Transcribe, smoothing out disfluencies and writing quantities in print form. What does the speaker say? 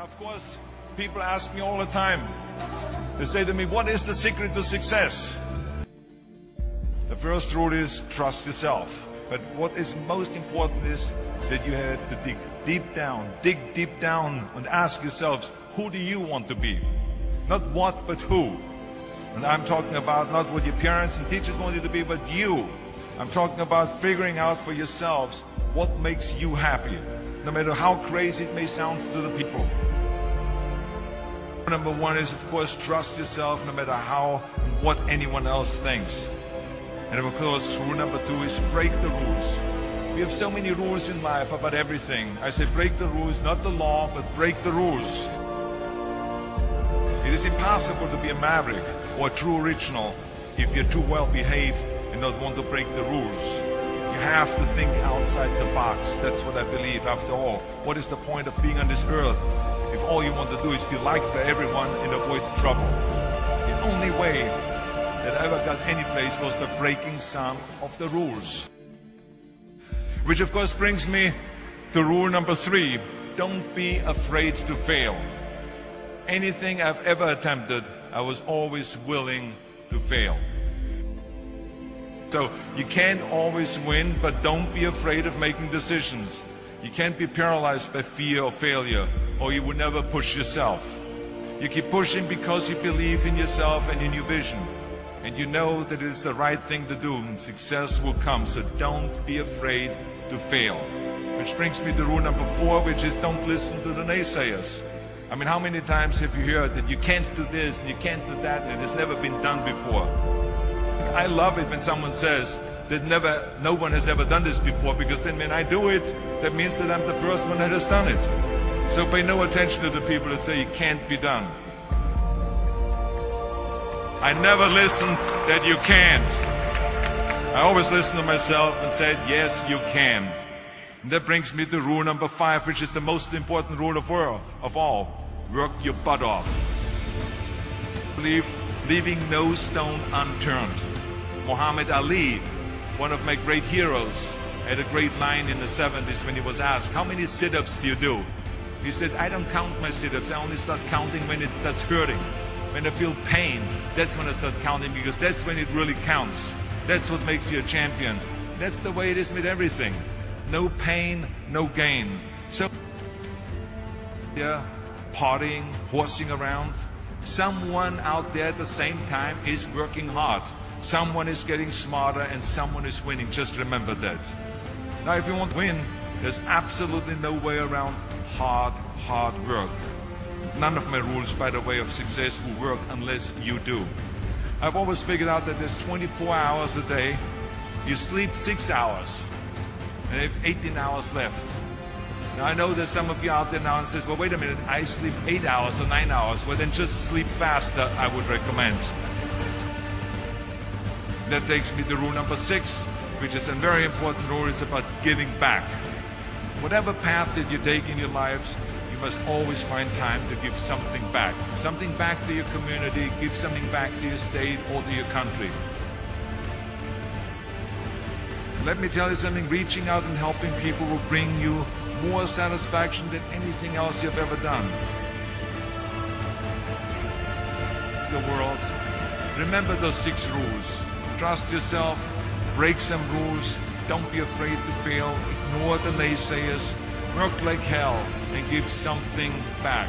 Of course, people ask me all the time. They say to me, what is the secret to success? The first rule is trust yourself. But what is most important is that you have to dig deep down and ask yourselves, who do you want to be? Not what, but who. And I'm talking about not what your parents and teachers want you to be, but you. I'm talking about figuring out for yourselves what makes you happy, no matter how crazy it may sound to the people. Number one is, of course, trust yourself no matter how and what anyone else thinks. And of course, rule number two is break the rules. We have so many rules in life about everything. I say break the rules, not the law, but break the rules. It is impossible to be a maverick or a true original if you're too well behaved and not want to break the rules. You have to think outside the box. That's what I believe. After all, what is the point of being on this earth if all you want to do is be liked by everyone and avoid trouble? The only way that I ever got any place was the breaking some of the rules. Which of course brings me to rule number three. Don't be afraid to fail. Anything I've ever attempted, I was always willing to fail. So you can't always win, but don't be afraid of making decisions. You can't be paralyzed by fear of failure, or you would never push yourself. You keep pushing because you believe in yourself and in your vision. And you know that it's the right thing to do, and success will come. So don't be afraid to fail. Which brings me to rule number four, which is don't listen to the naysayers. I mean, how many times have you heard that you can't do this and you can't do that and it has never been done before? I love it when someone says that no one has ever done this before, because then when I do it, that means that I'm the first one that has done it. So pay no attention to the people that say it can't be done. I never listen that you can't. I always listen to myself and said, yes, you can. And that brings me to rule number five, which is the most important rule of all. Work your butt off. Leaving no stone unturned. Muhammad Ali, one of my great heroes, had a great line in the 70s when he was asked, how many sit-ups do you do? He said, I don't count my sit-ups. I only start counting when it starts hurting. When I feel pain, that's when I start counting, because that's when it really counts. That's what makes you a champion. That's the way it is with everything. No pain, no gain. So, yeah, partying, horsing around. Someone out there at the same time is working hard. Someone is getting smarter and someone is winning. Just remember that. Now, if you want to win, there's absolutely no way around hard work. None of my rules, by the way, of success will work unless you do. I've always figured out that there's 24 hours a day. You sleep 6 hours, and you have 18 hours left. Now, I know there's some of you out there now and says, well, wait a minute, I sleep 8 hours or 9 hours. Well, then just sleep faster, I would recommend. That takes me to rule number 6, which is a very important rule. It's about giving back. Whatever path that you take in your lives, you must always find time to give something back. Something back to your community, give something back to your state or to your country. Let me tell you something, reaching out and helping people will bring you more satisfaction than anything else you've ever done. The world. Remember those 6 rules. Trust yourself, break some rules, don't be afraid to fail, ignore the naysayers, work like hell, and give something back.